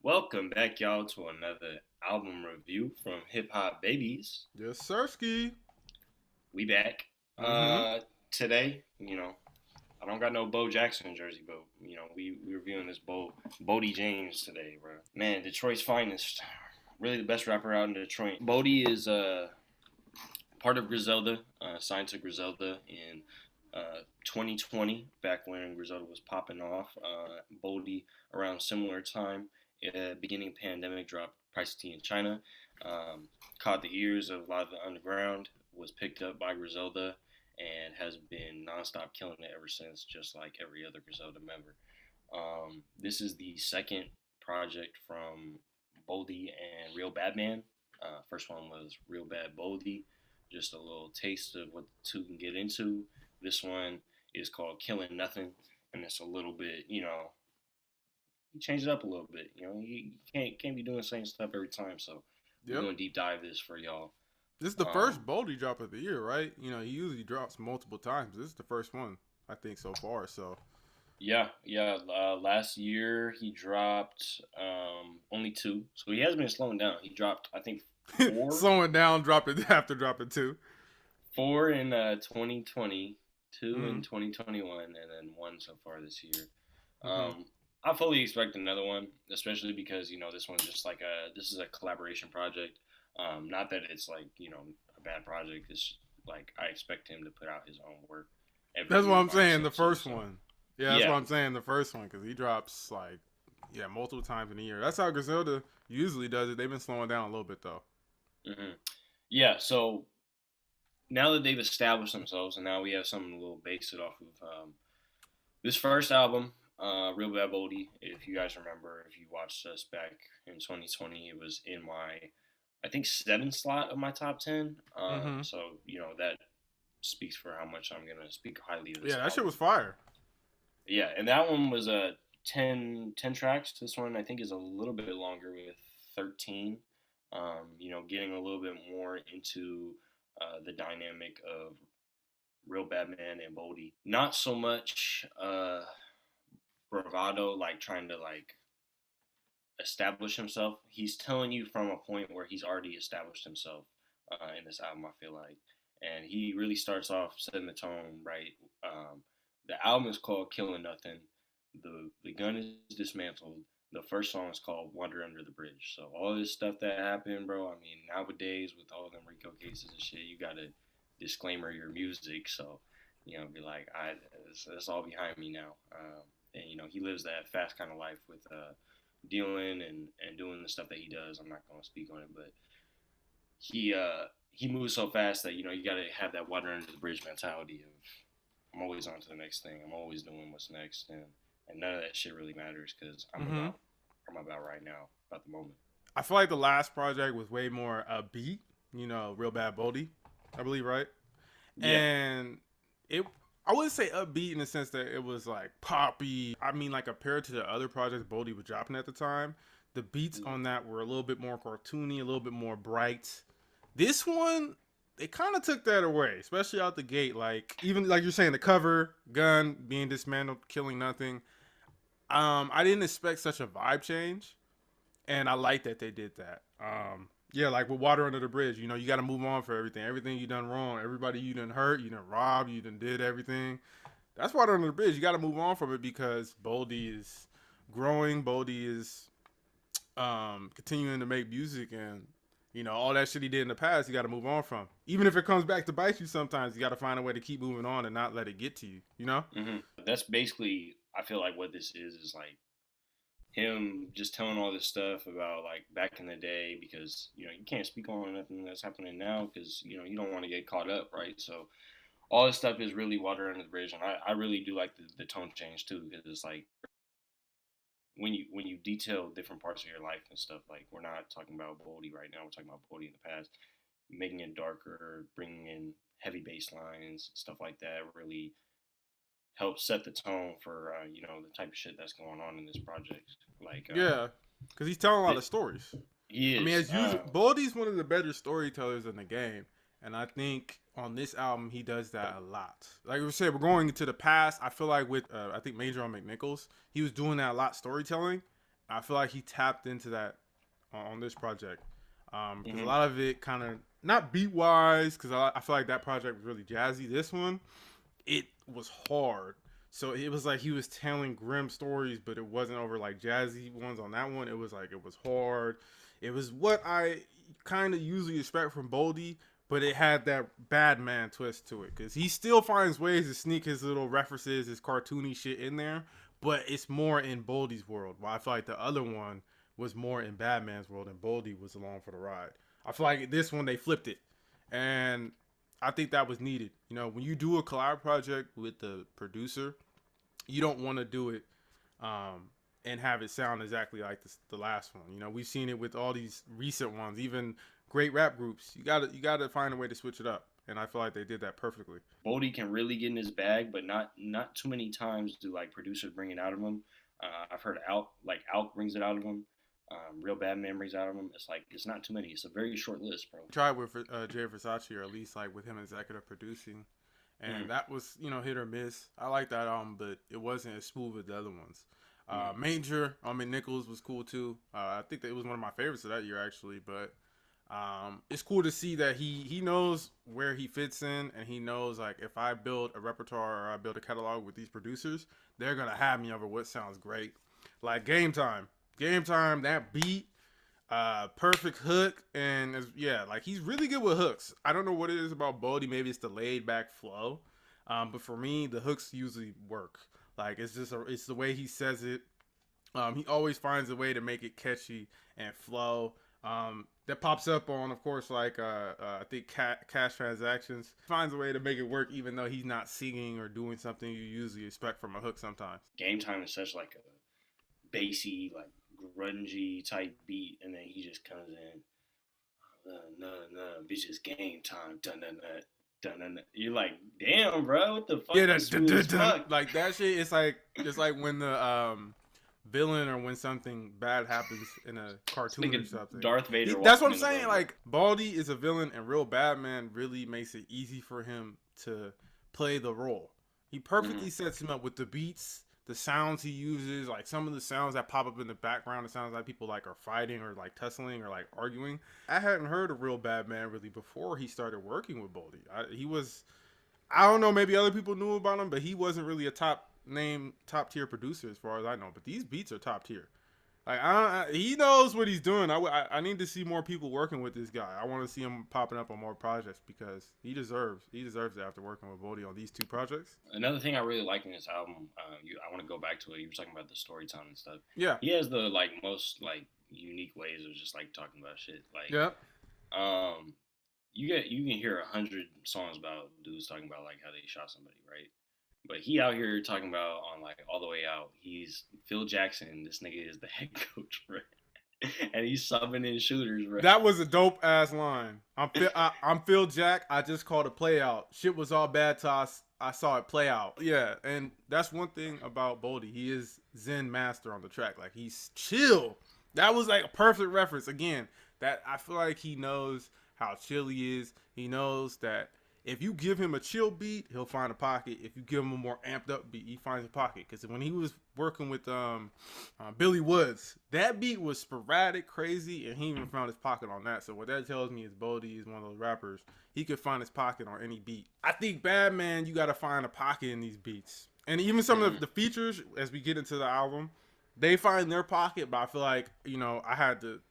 Welcome back, y'all, to another album review from Hip Hop Babies. Yes, Sirski. We back. Mm-hmm. Today, I don't got no Bo Jackson jersey, but we reviewing this Boldy James today, bro. Man, Detroit's finest. Really the best rapper out in Detroit. Boldy is part of Griselda, signed to Griselda in 2020, back when Griselda was popping off. Boldy, around similar time, beginning pandemic, dropped Price Tea in China, caught the ears of a lot of the underground, was picked up by Griselda, and has been nonstop killing it ever since, just like every other Griselda member. This is the second project from Boldy and Real Bad Man. First one was Real Bad Boldy, just a little taste of what the two can get into. This one is called Killing Nothing, and it's a little bit, you change it up a little bit. You can't be doing the same stuff every time. So we're Yep. gonna deep dive this for y'all. This is the first Um, Boldy drop of the year, right? He usually drops multiple times. This is the first one, I think, so far. So, yeah, yeah. Last year he dropped only two, so he has been slowing down. He dropped, I think, four slowing down, dropping after dropping two. four in 2020, two Mm-hmm. in 2021, and then one so far this year. Mm-hmm. I fully expect another one, especially because this one's just like this is a collaboration project. Not that it's like a bad project. It's like I expect him to put out his own work every That's what year I'm by saying. The himself too. first So one. Yeah, that's what yeah. I'm saying. The first one, because he drops multiple times in a year. That's how Griselda usually does it. They've been slowing down a little bit though. hmm Yeah. So now that they've established themselves, and now we have something a little base it off of. This first album, Real Bad Boldy, if you guys remember, if you watched us back in 2020, it was in my, I think, seventh slot of my top 10. Mm-hmm. So, that speaks for how much I'm going to speak highly of this Yeah, that shit album. was fire. Yeah, and that one was a 10 tracks. This one, I think, is a little bit longer with 13. Getting a little bit more into the dynamic of Real Bad Man and Boldy. Not so much bravado, like trying to like establish himself. He's telling you from a point where he's already established himself in this album. I feel like, and he really starts off setting the tone right. The album is called "Killing Nothing." The gun is dismantled. The first song is called "Wander Under the Bridge." So all this stuff that happened, bro. I mean, nowadays with all them RICO cases and shit, you gotta disclaimer your music. So be like, it's all behind me now. And he lives that fast kind of life with dealing and doing the stuff that he does. I'm not gonna speak on it, but he moves so fast that you gotta have that water under the bridge mentality of I'm always on to the next thing. I'm always doing what's next, and none of that shit really matters because Mm-hmm. I'm about right now, about the moment. I feel like the last project was way more upbeat. Real bad Boldy, I believe, right? Yeah. And it I wouldn't say upbeat in the sense that it was like poppy. I mean, like compared to the other projects Boldy was dropping at the time, the beats Mm-hmm. on that were a little bit more cartoony, a little bit more bright. This one, they kind of took that away, especially out the gate. Like even like you're saying, the cover, gun being dismantled, killing nothing. I didn't expect such a vibe change, and I like that they did that. Yeah, like with water under the bridge, you got to move on for everything. Everything you done wrong, everybody you done hurt, you done robbed, you done did everything. That's water under the bridge. You got to move on from it because Boldy is growing. Boldy is continuing to make music, and all that shit he did in the past, you got to move on from. Even if it comes back to bite you, sometimes you got to find a way to keep moving on and not let it get to you. You know? Mm-hmm. That's basically I feel like what this is like him just telling all this stuff about like back in the day because you can't speak on nothing that's happening now because you don't want to get caught up, right? So all this stuff is really water under the bridge, and I really do like the tone change too because it's like when you detail different parts of your life and stuff. Like we're not talking about Boldy right now, we're talking about Boldy in the past, making it darker, bringing in heavy bass lines, stuff like that. Really helps set the tone for the type of shit that's going on in this project. Like Yeah, because he's telling a lot th- of stories. he I mean, is. as usual, Baldy's one of the better storytellers in the game, and I think on this album he does that a lot. Like we said, we're going into the past. I feel like with I think Major on McNichols, he was doing that a lot storytelling. I feel like he tapped into that on this project because a Hmm. lot of it kind of not beat wise because I feel like that project was really jazzy. This one, it was hard. So it was like he was telling grim stories, but it wasn't over like jazzy ones on that one. It was like it was hard. It was what I kind of usually expect from Boldy, but it had that bad man twist to it because he still finds ways to sneak his little references, his cartoony shit in there, but it's more in Boldy's world. While I feel like the other one was more in Batman's world, and Boldy was along for the ride. I feel like this one they flipped it, and I think that was needed. You know, when you do a collab project with the producer, you don't want to do it um, and have it sound exactly like the last one. You know, we've seen it with all these recent ones, even great rap groups. You gotta find a way to switch it up, and I feel like they did that perfectly. Boldy can really get in his bag, but not too many times do like producers bring it out of him. I've heard Alk brings it out of him. Real Bad Man brings it out of him. It's like it's not too many. It's a very short list, bro. Tried with Jay Versace, or at least like with him executive producing, and Mm, that was hit or miss. I like that album, but it wasn't as smooth as the other ones. mm. Major, I mean Nichols was cool too. I think that it was one of my favorites of that year actually, but it's cool to see that he knows where he fits in, and he knows like if I build a repertoire or I build a catalog with these producers, they're gonna have me over what sounds great. Like Game Time, that beat, perfect hook, and yeah, like he's really good with hooks. I don't know what it is about Bodie. Maybe it's the laid back flow, but for me, the hooks usually work. Like it's the way he says it. He always finds a way to make it catchy and flow. That pops up on, of course, like I think cash transactions. Finds a way to make it work, even though he's not singing or doing something you usually expect from a hook. Sometimes. Game Time is such like a bassy, like grungy type beat, and then he just comes in, no, no, bitch, it's game time, dun dun dun dun dun. You're like, damn, bro, what the Yeah, fuck? This smooth dun, as dun, fuck. like that shit. It's like when the villain or when something bad happens in a It's cartoon like or a something. Darth Vader That's what walking I'm in the saying. room. Like Baldy is a villain, and Real Batman really makes it easy for him to play the role. He Mm-hmm. perfectly sets him up with the beats, the sounds he uses, like some of the sounds that pop up in the background. It sounds like people like are fighting or like tussling or like arguing. I hadn't heard of Real Batman really before he started working with Baldy. He was, I don't know, maybe other people knew about him, but he wasn't really a top tier producer as far as I know. But these beats are top tier. Like he knows what he's doing. I need to see more people working with this guy. I want to see him popping up on more projects because he deserves it after working with Bodie on these two projects. Another thing I really like in this album, I want to go back to it. You were talking about the storytelling and stuff. Yeah, He has the like most like unique ways of just like talking about shit. Like, yeah, um, you can hear 100 songs about dudes talking about like how they shot somebody, right? But he out here talking about on like all the way out. He's Phil Jackson. This nigga is the head coach, bro, and he's subbing in shooters, bro. that was a dope ass line. I'm Phil Jack. I just called a play out. Shit was all bad to us. I saw it play out. Yeah, and that's one thing about Boldy. He is Zen master on the track. Like he's chill. That was like a perfect reference. Again, that I feel like he knows how chill he is. He knows that if you give him a chill beat, he'll find a pocket. If you give him a more amped up beat, he finds a pocket. Because when he was working with Billy Woods, that beat was sporadic, crazy, and he even found his pocket on that. So what that tells me is Boldy is one of those rappers. He could find his pocket on any beat. I think Badman, you got to find a pocket in these beats. And even some of Mm. the features, as we get into the album, they find their pocket. But I feel like, I had to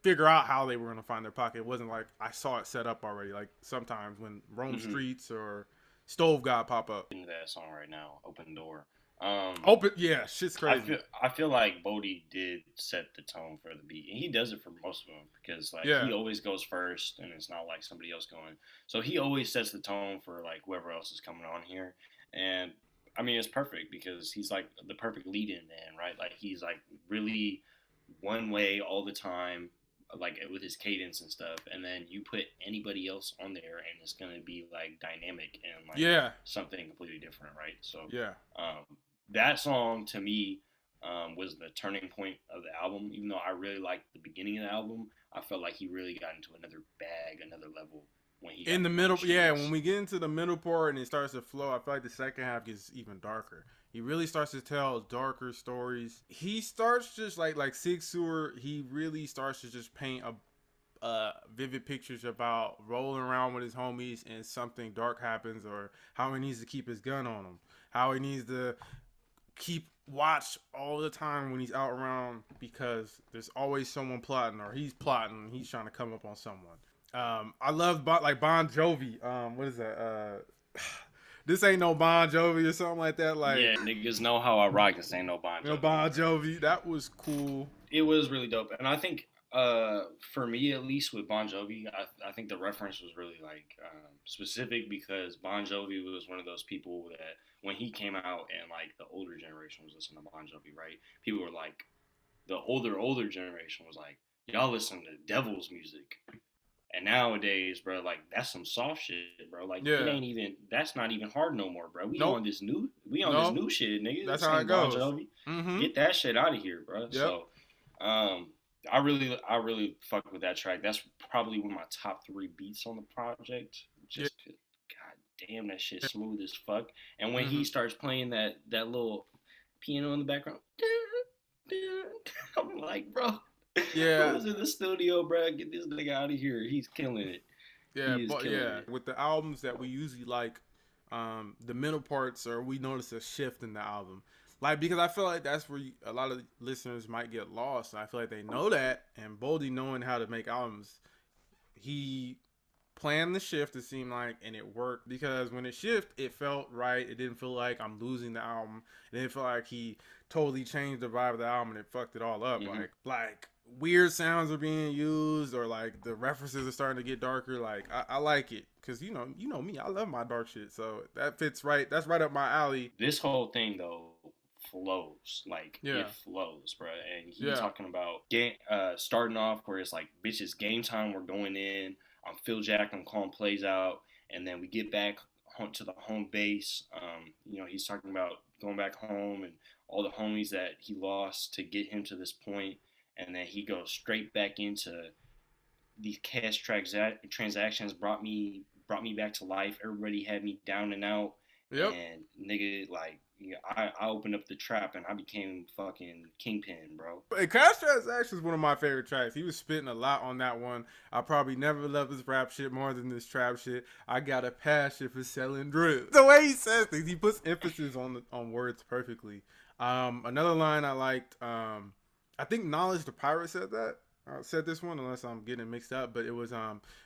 figure out how they were going to find their pocket. It wasn't like I saw it set up already. Like sometimes when Rome Mm-hmm. Streets or Stove God pop up. Into that song right now, Open Door. Open, yeah, shit's I crazy. feel I feel like Bodie did set the tone for the beat, and he does it for most of them because like Yeah, he always goes first, and it's not like somebody else going. So he always sets the tone for like whoever else is coming on here, and I mean it's perfect because he's like the perfect lead-in man, right? Like he's like really one way all the time, like with his cadence and stuff, and then you put anybody else on there, and it's gonna be like dynamic and like yeah, something completely different, right? So yeah. that song to me was the turning point of the album. Even though I really liked the beginning of the album, I felt like he really got into another bag, another level when he In got the the middle, most yeah, streams. when we get into the middle part and it starts to flow, I feel like the second half gets even darker. He really starts to tell darker stories. He starts just like Sig Sewer. He really starts to just paint a vivid pictures about rolling around with his homies and something dark happens, or how he needs to keep his gun on him, how he needs to keep watch all the time when he's out around because there's always someone plotting, or he's plotting, he's trying to come up on someone. I love like Bon Jovi. What is that? This ain't no Bon Jovi or something like that. Like, Yeah, niggas know how I rock. This ain't no Bon Jovi. Bon Jovi. That was cool. It was really dope, and I think for me at least with Bon Jovi, I think the reference was really like specific because Bon Jovi was one of those people that when he came out and like the older generation was listening to Bon Jovi, right? People were like, the older generation was like, y'all listen to devil's music. And nowadays, bro, like that's some soft shit, bro. Like it Yeah. ain't even that's not even hard no more, bro. Nope. We on this Nope. new shit, nigga. That's This how it ain't Bon goes. Jovi. Mm-hmm. Get that shit out of here, bro. Yep. So, I really fuck with that track. That's probably one of my top 3 beats on the project. Just yeah. God damn, that shit smooth as fuck. And when he starts playing that little piano in the background, I'm like, bro. Yeah. Who's in the studio, bro? Get this nigga out of here. He's killing it. Yeah, but yeah, with the albums that we usually like, the middle parts, or we notice a shift in the album. Like, because I feel like that's where a lot of listeners might get lost. And I feel like they know that, and Boldy knowing how to make albums, he planned the shift, it seemed like, and it worked, because when it shifted, it felt right. It didn't feel like I'm losing the album. It didn't feel like he totally changed the vibe of the album and it fucked it all up. Mm-hmm. Like weird sounds are being used, or like the references are starting to get darker. Like I like it, because you know me, I love my dark shit, so that fits right. That's right up my alley. This whole thing though flows, like it flows, bro. And he's talking about starting off where it's like, bitch, it's game time, we're going in, I'm Phil Jack, I'm calling plays out, and then we get back to the home base. He's talking about going back home and all the homies that he lost to get him to this point, and then he goes straight back into these cash transactions brought me back to life. Everybody had me down and out. Yep. And nigga, like, I opened up the trap and I became fucking Kingpin, bro. And Cash Transactions is one of my favorite tracks. He was spitting a lot on that one. I probably never loved this rap shit more than this trap shit. I got a passion for selling drugs. The way he says things, he puts emphasis on words perfectly. Another line I liked, I think Knowledge the Pirate said that. Said this one, unless I'm getting mixed up, but it was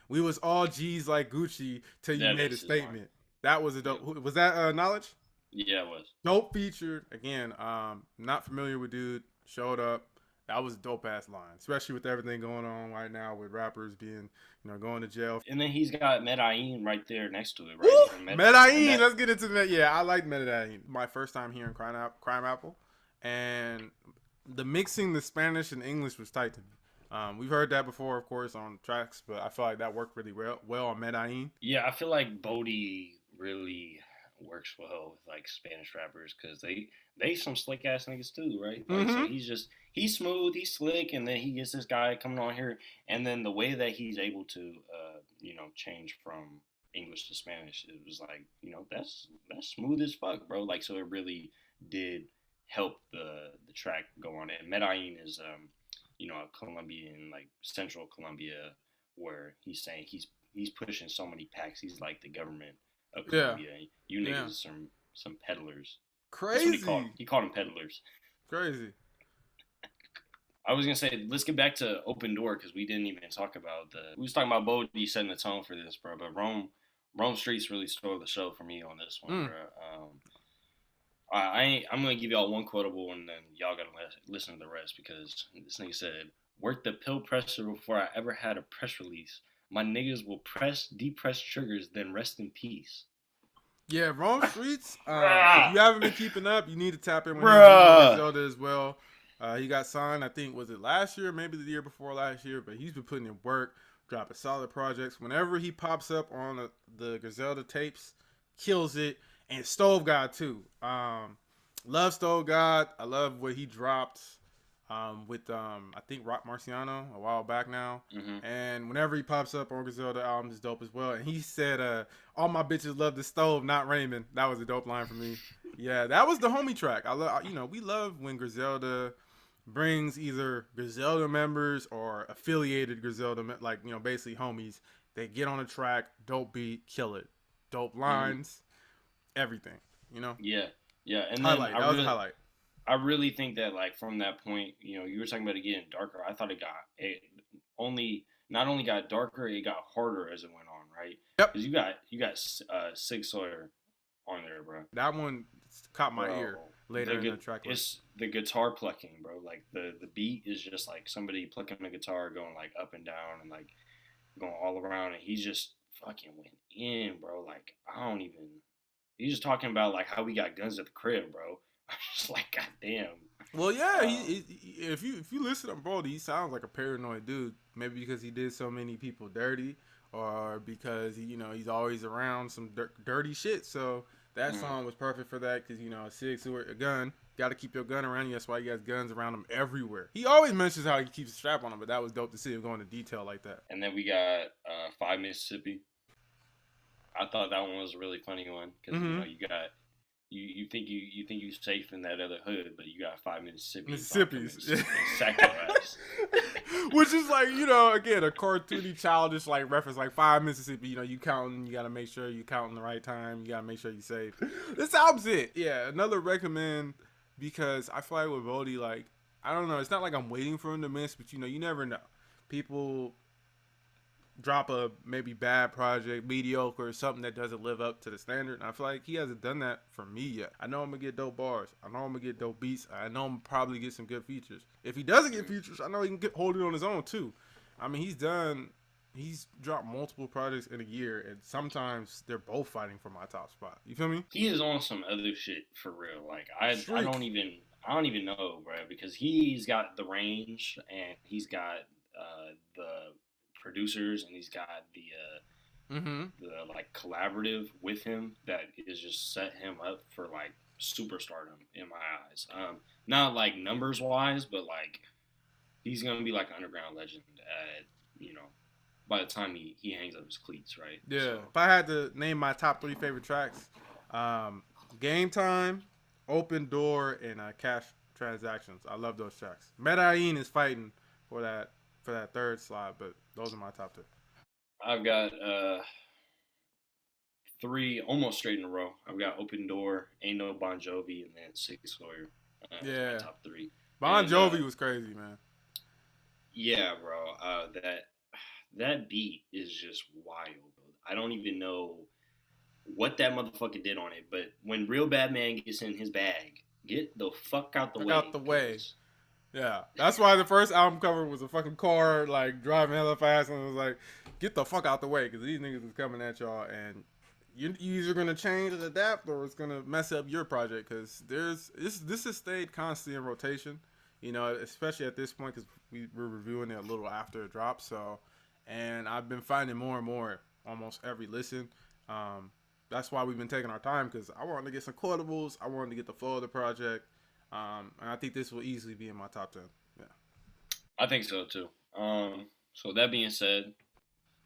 we was all G's like Gucci till you made a statement. That was a dope. Was that Knowledge? Yeah, it was. Dope featured. Again, not familiar with dude. Showed up. That was a dope ass line, especially with everything going on right now with rappers being, going to jail. And then he's got Medellin right there next to it, right? Medellin. Let's get into that. Yeah, I like Medellin. My first time hearing Crime Apple, and the mixing the Spanish and English was tight to me. We've heard that before, of course, on tracks, but I feel like that worked really well on Medellin. Yeah, I feel like Boldy really works well with like Spanish rappers, because they some slick ass niggas too, right? Like, so he's smooth, he's slick, and then he gets this guy coming on here, and then the way that he's able to change from English to Spanish, it was like, that's smooth as fuck, bro. Like, so it really did help the track go on. And Medellin is a Colombian, like central Colombia, where he's saying he's pushing so many packs. He's like the government of Colombia. Yeah. You niggas are some peddlers. Crazy. He called them peddlers. Crazy. I was gonna say, let's get back to Open Door, because we didn't even talk about we was talking about Boldy setting the tone for this, bro. But Rome Streets really stole the show for me on this one, bro. I'm gonna give y'all one quotable, and then y'all gotta listen to the rest, because this nigga said, "Work the pill presser before I ever had a press release. My niggas will depress triggers, then rest in peace." Yeah, Rome Streets. If you haven't been keeping up, you need to tap in with Zelda as well. He got signed, I think, was it last year, maybe the year before last year, but he's been putting in work, dropping solid projects. Whenever he pops up on the Griselda tapes, kills it. And Stove God too. Love Stove God. I love what he dropped. with I think Rock Marciano a while back now. Hmm. And whenever he pops up on Griselda albums, is dope as well. And he said, "All my bitches love the stove, not Raymond." That was a dope line for me. Yeah, that was the homie track. I love, we love when Griselda brings either Griselda members or affiliated Griselda, like basically homies. They get on a track, dope beat, kill it, dope Hmm. lines, everything. You know, Yeah, yeah. And then highlight. That was a highlight. I really think that like from that point, you were talking about it getting darker. I thought it only not only got darker, it got harder as it went on, right? Yep, Because you got Sig Sawyer on there, bro. that one caught my ear Bro, later in the track list. it's the guitar plucking, bro. Like the beat is just like somebody plucking a guitar, going like up and down and like going all around, and he just fucking went in, bro. Like I don't even. He's just talking about like how we got guns at the crib, bro. I'm just like, goddamn. Well, yeah, Um, if you listen to Boldy, he sounds like a paranoid dude. Maybe because he did so many people dirty, or because he's always around some dirty shit. So that mm, song was perfect for that because a gun. Got to keep your gun around you. That's why he has guns around him everywhere. He always mentions how he keeps a strap on him, but that was dope to see him go into detail like that. and then we got Five Mississippi. I thought that one was a really funny one because Mm-hmm. you got you think you safe in that other hood, but you got five Mississippi about to come Mississippi's, and sack your ass. which is like again a cartoony, childish like reference, like five Mississippi. You counting, you gotta make sure you counting the right time. You gotta make sure you safe. This album's it. Yeah, another recommend because I feel like with Boldy, like I don't know, it's not like I'm waiting for him to miss, but you never know. People drop a maybe bad project, mediocre, or something that doesn't live up to the standard. And I feel like he hasn't done that for me yet. I know I'm gonna get dope bars. I know I'm gonna get dope beats. I know I'm gonna probably get some good features. If he doesn't get features, I know he can hold it on his own too. I mean, he's dropped multiple projects in a year, and sometimes they're both fighting for my top spot. You feel me? He is on some other shit for real. Like Streak. I don't even know, bro, because he's got the range and he's got the producers and he's got Mm-hmm. the like collaborative with him that is just set him up for like superstardom in my eyes. Not like numbers wise, but like he's gonna be like an underground legend at by the time he hangs up his cleats, right? Yeah. So If I had to name my top three favorite tracks, Game Time, Open Door, and Cash Transactions. I love those tracks. Medellin is fighting for that third slot, but those are my top two. I've got three almost straight in a row. I've got Open Door, Ain't No Bon Jovi, and then Six Sawyer as my Yeah. top three. Bon And Jovi was crazy, man. yeah, bro, that beat is just wild. I don't even know what that motherfucker did on it, but when Real Bad Man gets in his bag, get the fuck out the Fuck way, out the way. cause Yeah. That's why the first album cover was a fucking car, like, driving hella fast, and it was like, get the fuck out the way, because these niggas is coming at y'all, and you either gonna change and adapt, or it's gonna mess up your project. Because this has stayed constantly in rotation, especially at this point because we're reviewing it a little after it drops. So, and I've been finding more and more almost every listen. That's why we've been taking our time because I wanted to get some quotables. I wanted to get the flow of the project, and I think this will easily be in my top 10. Yeah. I think so too. So that being said,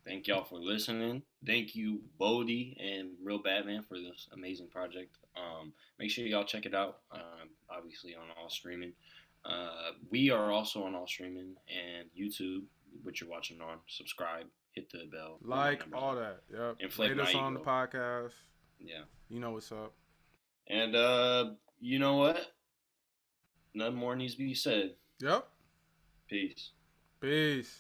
thank y'all for listening. Thank you, Boldy and Real Batman, for this amazing project. Make sure y'all check it out. Obviously on all streaming. We are also on all streaming and YouTube, which you're watching on. Subscribe, hit the bell, put my Like numbers all up, that. Yep. inflate Rate my us on the ego. podcast. Yeah, You know what's up. and you know what? Nothing more needs to be said. Yep. Peace. Peace.